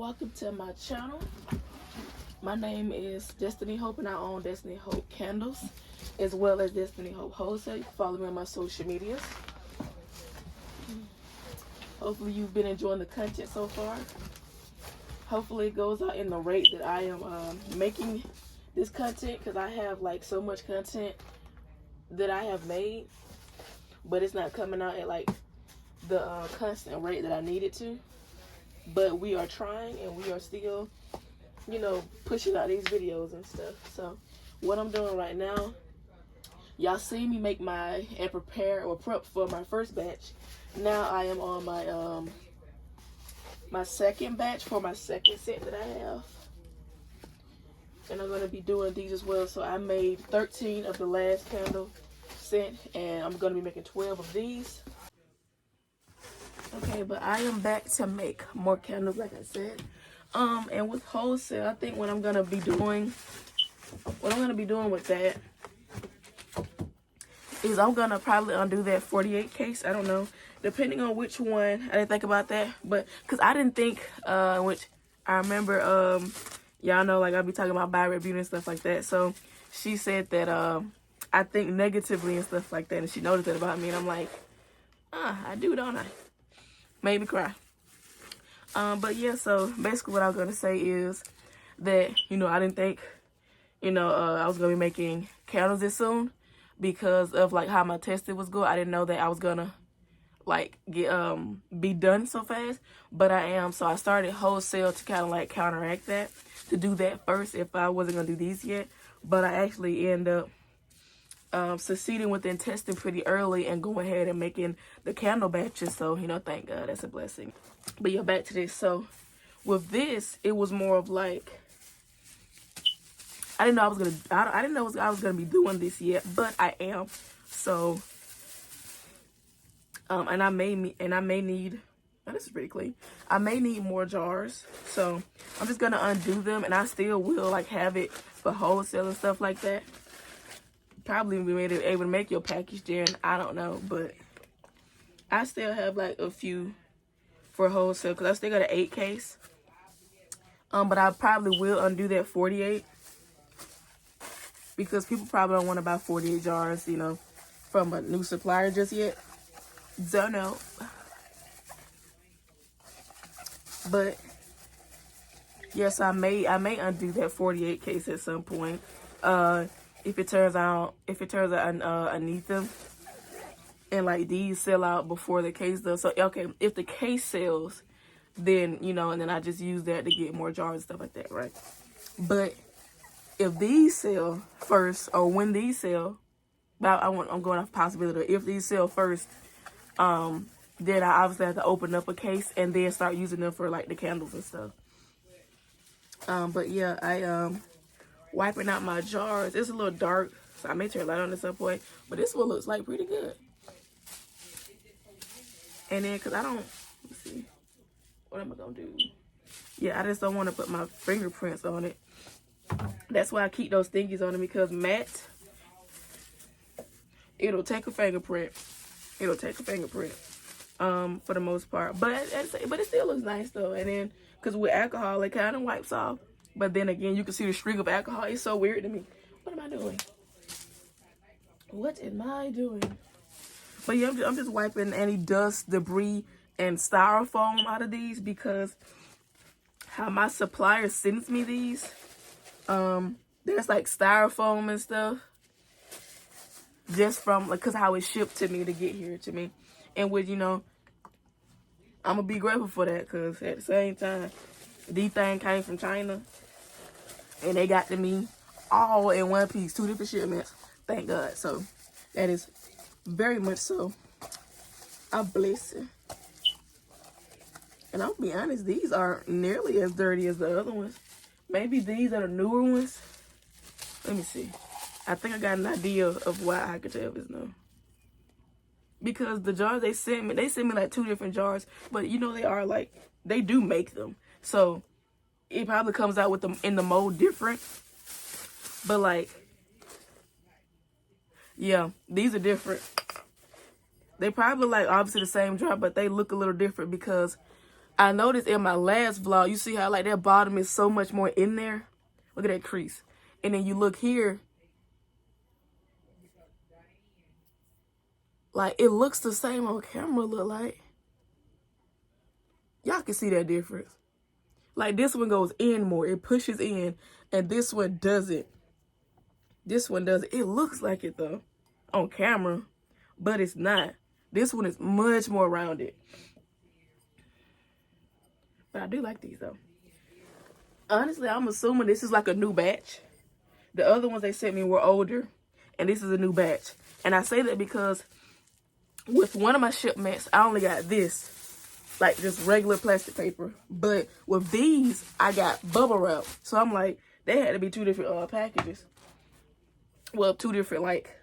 welcome to my channel. My name is Destiny Hope and I own Destiny Hope Candles as well as Destiny Hope Wholesale. You can follow me on my social medias. Hopefully you've been enjoying the content so far. Hopefully it goes out in the rate that I am making this content, because I have like so much content that I have made, but it's not coming out at like the constant rate that I need it to. But we are trying and we are still, you know, pushing out these videos and stuff. So what I'm doing right now, y'all see me make my and prepare or prep for my first batch. Now I am on my my second batch for my second set that I have, and I'm going to be doing these as well. So I made 13 of the last candle set and I'm going to be making 12 of these. Okay, but I am back to make more candles, like I said. And with wholesale, I think what I'm gonna be doing with that is I'm gonna probably undo that 48 case. I don't know, depending on which one. I didn't think about that, but because I didn't think, which I remember, y'all know, like I'll be talking about buyer beauty and stuff like that. So she said that I think negatively and stuff like that, and she noticed that about me, and I'm like, I do, don't I? Made me cry. But yeah, so basically what I was going to say is that, you know, I didn't think, you know, I was going to be making candles this soon because of like how my testing was going. I didn't know that I was going to like get, be done so fast, but I am. So I started wholesale to kind of like counteract that, to do that first if I wasn't going to do these yet. But I actually end up succeeding within testing pretty early and going ahead and making the candle batches. So, you know, thank God, that's a blessing. But yeah, back to this. So with this, it was more of like, I didn't know I was gonna be doing this yet, but I am. So and I may need, oh, this is pretty clean. I may need more jars, so I'm just gonna undo them, and I still will like have it for wholesale and stuff like that. Probably be able to make your package there, I don't know, but I still have like a few for wholesale because I still got an 8 case. But I probably will undo that 48 because people probably don't want to buy 48 jars, you know, from a new supplier just yet. Don't know. But yes, I may undo that 48 case at some point. If it turns out I need them, and like these sell out before the case does. So okay, if the case sells, then, you know, and then I just use that to get more jars and stuff like that, right? But if these sell first, or when these sell, but I'm going off possibility. If these sell first, then I obviously have to open up a case and then start using them for like the candles and stuff. But yeah, I wiping out my jars. It's a little dark, so I may turn light on at some point, but this one looks like pretty good. And then, because I don't, let's see, what am I gonna do? Yeah, I just don't want to put my fingerprints on it. That's why I keep those thingies on it, because matte, it'll take a fingerprint. For the most part, but it still looks nice though. And then, because with alcohol, it kind of wipes off. But then again, you can see the streak of alcohol. It's so weird to me. What am I doing? What am I doing? But yeah, I'm just wiping any dust, debris, and styrofoam out of these, because how my supplier sends me these, there's like styrofoam and stuff just from like, cause how it's shipped to me to get here to me. And with, you know, I'm gonna be grateful for that, cause at the same time, these things came from China. And they got to me all in one piece, 2 different shipments. Thank God. So that is very much so a blessing. And I'll be honest, these aren't nearly as dirty as the other ones. Maybe these are the newer ones. Let me see. I think I got an idea of why I could tell this now. Because the jars they sent me like 2 different jars. But you know, they do make them. So it probably comes out with them in the mold different. But like, yeah, these are different. They probably like obviously the same jar, but they look a little different because I noticed in my last vlog, you see how like that bottom is so much more in there? Look at that crease. And then you look here, like it looks the same on camera, look like. Y'all can see that difference. Like this one goes in more, it pushes in, and this one doesn't. This one doesn't. It looks like it though on camera, but it's not. This one is much more rounded. But I do like these though. Honestly, I'm assuming this is like a new batch. The other ones they sent me were older, and this is a new batch. And I say that because with one of my shipments, I only got this, like just regular plastic paper. But with these, I got bubble wrap. So I'm like, they had to be 2 different packages. Well, 2 different like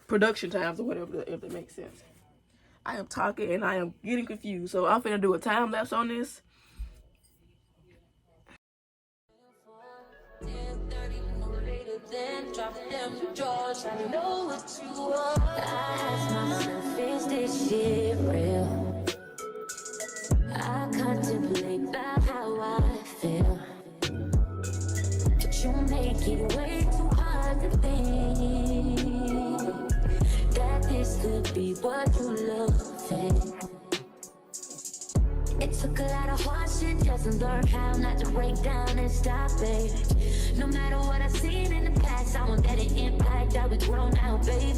production times or whatever, if that makes sense. I am talking and I am getting confused. So I'm finna do a time lapse on this. Then drop them drawers. I know what you are. I ask myself, is this shit real? I contemplate about how I feel, but you make it way too hard to think that this could be what you love. It took a lot of hard shit just to learn how not to break down and stop it. No matter what I've seen in the past, I won't let it impact how we grow now, baby.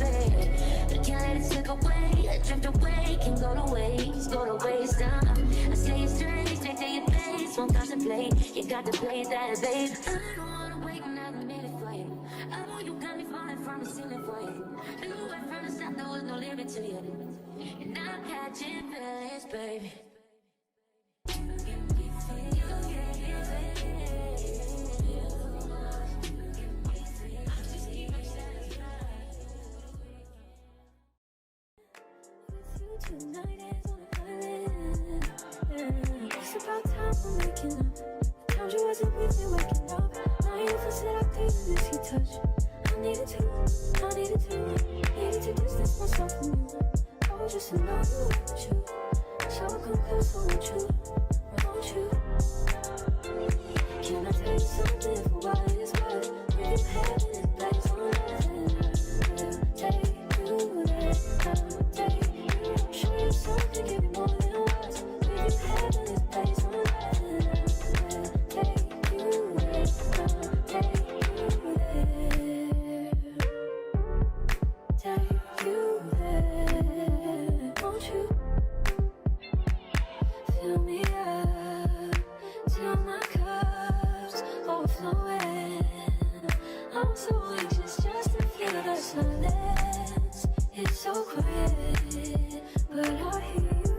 But can't let it slip away, drift away, can go to waste, I say it straight to your face, won't contemplate, you got to play that, babe. I don't wanna wait another minute for you. I know you got me falling from the ceiling for you. Knew right from the start there was no limit to you, and I'm catching feelings, baby. It's about time for waking up. Found you wasn't with me waking up. Now you feel said I couldn't miss your touch. I needed to distance myself from you. I was just in love with you. So I come close, won't you? Can I tell you something for what it's worth? We can have this place on earth. Take you there, show you something, give you more than words. We can have this place on earth. Take you there, take you there, won't you? Fill me up till my cup's overflowing. I'm so anxious just to feel the silence. It's so quiet, but I hear you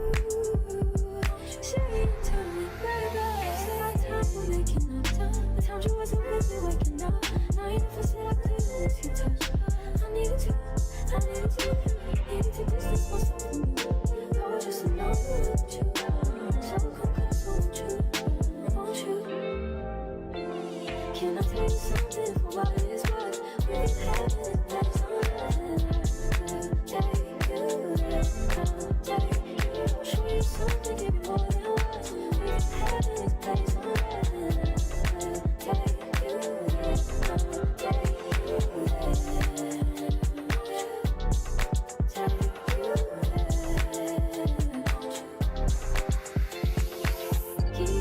saying to me, baby. It's our time, we're making up time. The times you wasn't with me waking up. Now you never said I couldn't miss your touch. I needed to distance myself from you. I was just alone with you. So come close, won't you? Can I tell you something for what it's worth? We can have this place on earth. Take you there, show you something, give you more than words. We can have this place on earth. Take you there,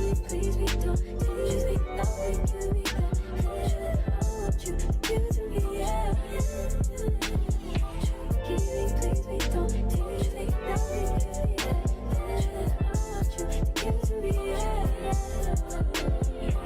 take you there.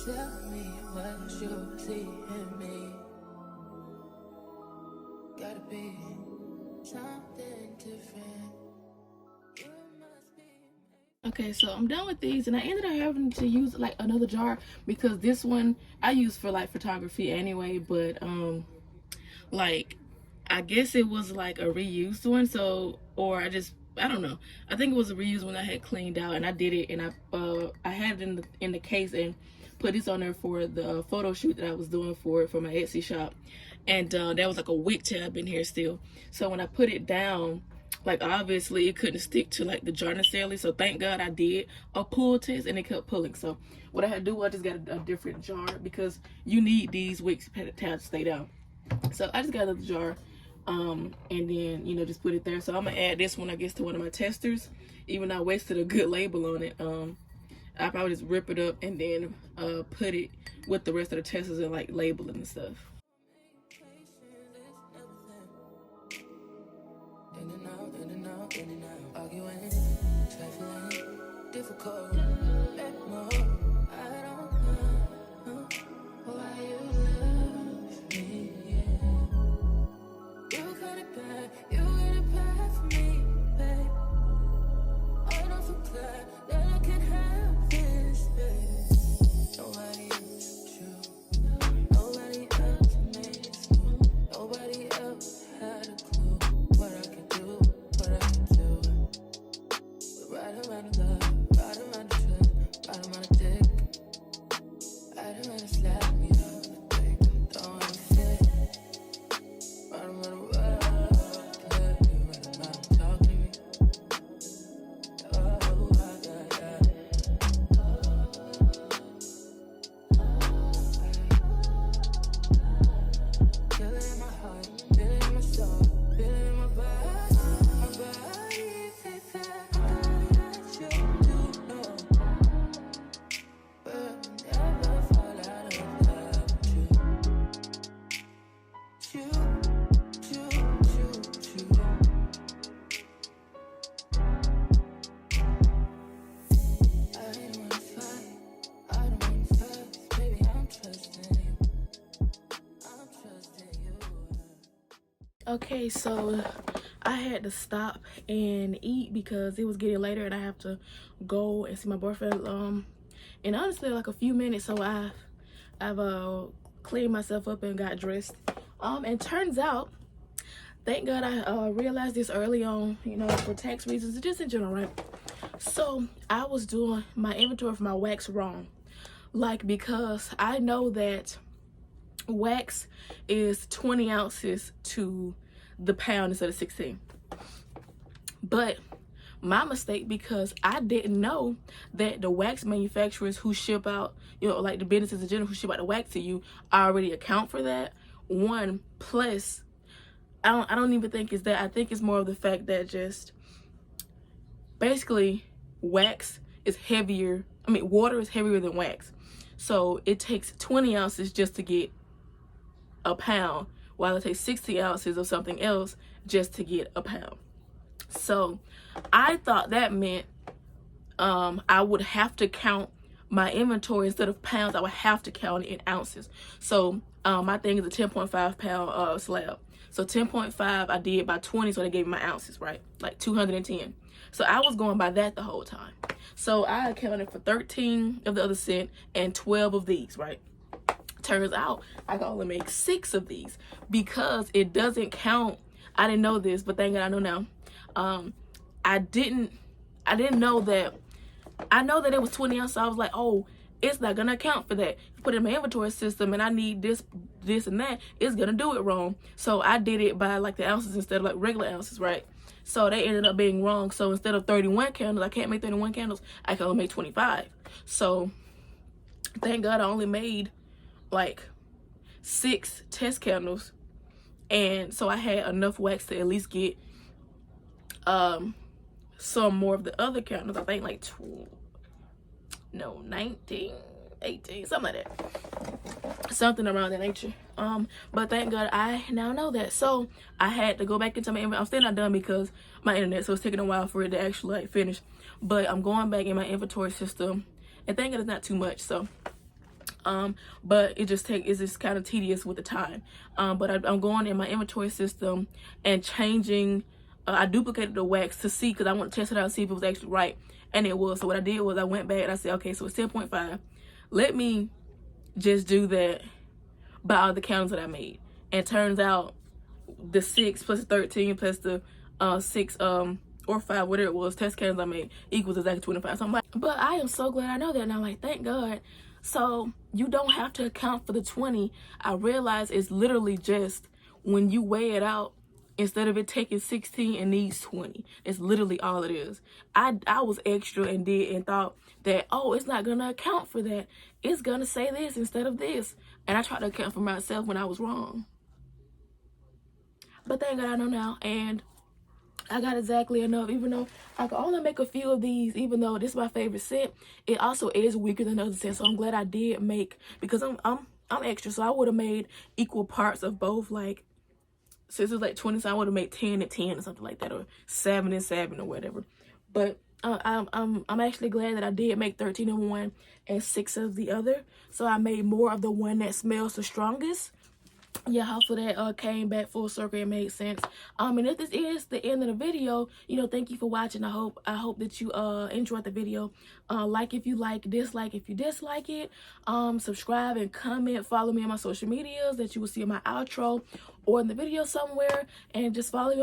Tell me what you see in me. Gotta be something different. Okay, so I'm done with these, and I ended up having to use like another jar because this one I use for like photography anyway, but like I guess it was like a reused one, so or I don't know. I think it was a reused one I had cleaned out, and I did it, and I had it in the case and put this on there for the photo shoot that I was doing for my Etsy shop, and there was like a wick tab in here still. So when I put it down, like obviously it couldn't stick to like the jar necessarily, so thank God I did a pull test and it kept pulling. So what I had to do, I just got a different jar because you need these wicks tabs to stay down. So I just got another jar, and then you know just put it there. So I'm gonna add this one I guess to one of my testers, even though I wasted a good label on it. I probably just rip it up and then put it with the rest of the testers and like labeling and stuff. Arguing, trifling, difficult, let more. I don't know why you love me. Yeah. You got it bad, you got it bad for me, babe. I don't feel glad that I can have this, babe. Nobody else you, nobody else makes you, nobody else had a clue what I could do, what I could do. Right around the love, right around the trust, right around the dick, right around the slap me up the dick, I'm throwing a fit. Right around the world, play, right around talk to me. Oh, I got that. Feel it in my heart, feel it in my soul, feel it in my body, my body, say that. Okay, so I had to stop and eat because it was getting later and I have to go and see my boyfriend in honestly like a few minutes. So I've cleaned myself up and got dressed, and turns out, thank God I realized this early on, you know, for tax reasons, just in general, right? So I was doing my inventory for my wax wrong, like because I know that wax is 20 ounces to the pound instead of 16, but my mistake, because I didn't know that the wax manufacturers who ship out, you know, like the businesses in general who ship out the wax to you already account for that. One, plus I don't even think it's that. I think it's more of the fact that just basically wax is heavier, I mean water is heavier than wax, so it takes 20 ounces just to get a pound, while it takes 60 ounces of something else just to get a pound. So I thought that meant I would have to count my inventory instead of pounds. I would have to count it in ounces. So my thing is a 10.5 pound slab. So 10.5 I did by 20, so they gave me my ounces, right? Like 210. So I was going by that the whole time. So I accounted for 13 of the other cent and 12 of these, right? Turns out I can only make 6 of these because it doesn't count. I didn't know this, but thank God I know now. I didn't know that. I know that it was 20 ounces. So I was like, oh, it's not gonna account for that. If you put it in my inventory system and I need this and that, it's gonna do it wrong. So I did it by like the ounces instead of like regular ounces, right? So they ended up being wrong. So instead of 31 candles, I can't make 31 candles. I can only make 25. So thank God I only made like 6 test candles, and so I had enough wax to at least get some more of the other candles. I think like 19, 18, something like that, something around that nature. But thank God I now know that. So I had to go back into my inventory. I'm still not done because my internet, so it's taking a while for it to actually like finish, but I'm going back in my inventory system, and thank God it's not too much. So but it's just kind of tedious with the time. But I'm going in my inventory system and changing I duplicated the wax to see, because I want to test it out and see if it was actually right, and it was. So what I did was I went back and I said, okay, so it's 10.5. Let me just do that by all the candles that I made. And turns out the 6 plus the 13 plus the 6 or 5, whatever it was, test candles I made equals exactly 25. So I'm like, but I am so glad I know that. And I'm like, thank God. So you don't have to account for the 20. I realize it's literally just when you weigh it out, instead of it taking 16, it needs 20. It's literally all it is. I was extra and thought that, oh, it's not gonna account for that. It's gonna say this instead of this. And I tried to account for myself when I was wrong. But thank God I know now, and I got exactly enough. Even though I could only make a few of these, even though this is my favorite scent, it also is weaker than other scents. So I'm glad I did make, because I'm extra, so I would have made equal parts of both. Like, since it's like 20, so I would have made 10 and 10 or something like that, or 7 and 7 or whatever. But I'm actually glad that I did make 13 of one and 6 of the other. So I made more of the one that smells the strongest. Yeah, hopefully that came back full circle and made sense. And if this is the end of the video, you know, thank you for watching. I hope that you enjoyed the video. Like if you like, dislike if you dislike it. Subscribe and comment. Follow me on my social medias that you will see in my outro or in the video somewhere. And just follow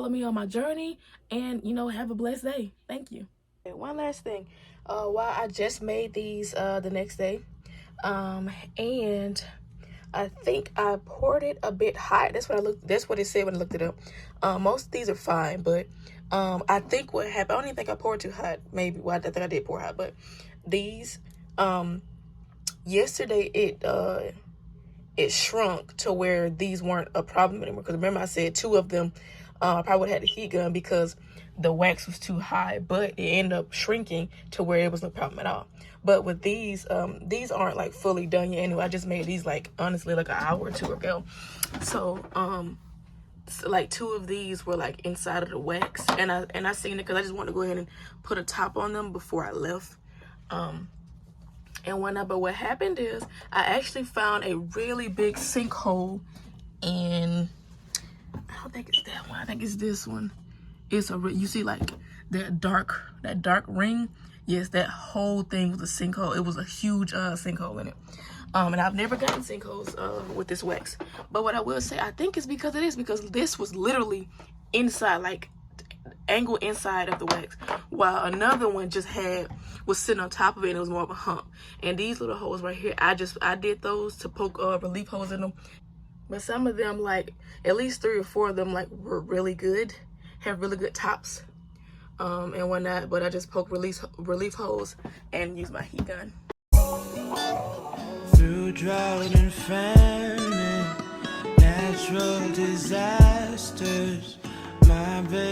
me on my journey. And, you know, have a blessed day. Thank you. Okay, one last thing. While I just made these the next day, and I think I poured it a bit hot. That's what it said when I looked it up. Most of these are fine, but I think what happened, I don't even think I poured too hot. Maybe, well, I think I did pour hot, but these, yesterday it shrunk to where these weren't a problem anymore. Because remember I said 2 of them probably would have had a heat gun because the wax was too high, but it ended up shrinking to where it was no problem at all. But with these aren't like fully done yet anyway. I just made these like, honestly, like an hour or 2 ago. So like 2 of these were like inside of the wax, and I seen it because I just wanted to go ahead and put a top on them before I left. But what happened is I actually found a really big sinkhole in, I don't think it's that one, I think it's this one. It's you see like that dark ring. Yes, that whole thing was a sinkhole. It was a huge sinkhole in it. And I've never gotten sinkholes with this wax. But what I will say, I think it's because this was literally inside, like angle inside of the wax, while another one was sitting on top of it and it was more of a hump. And these little holes right here, I did those to poke relief holes in them. But some of them, like at least 3 or 4 of them, like were really good, have really good tops. And whatnot, but I just poke relief holes and use my heat gun. Through drought and famine, natural disasters, my baby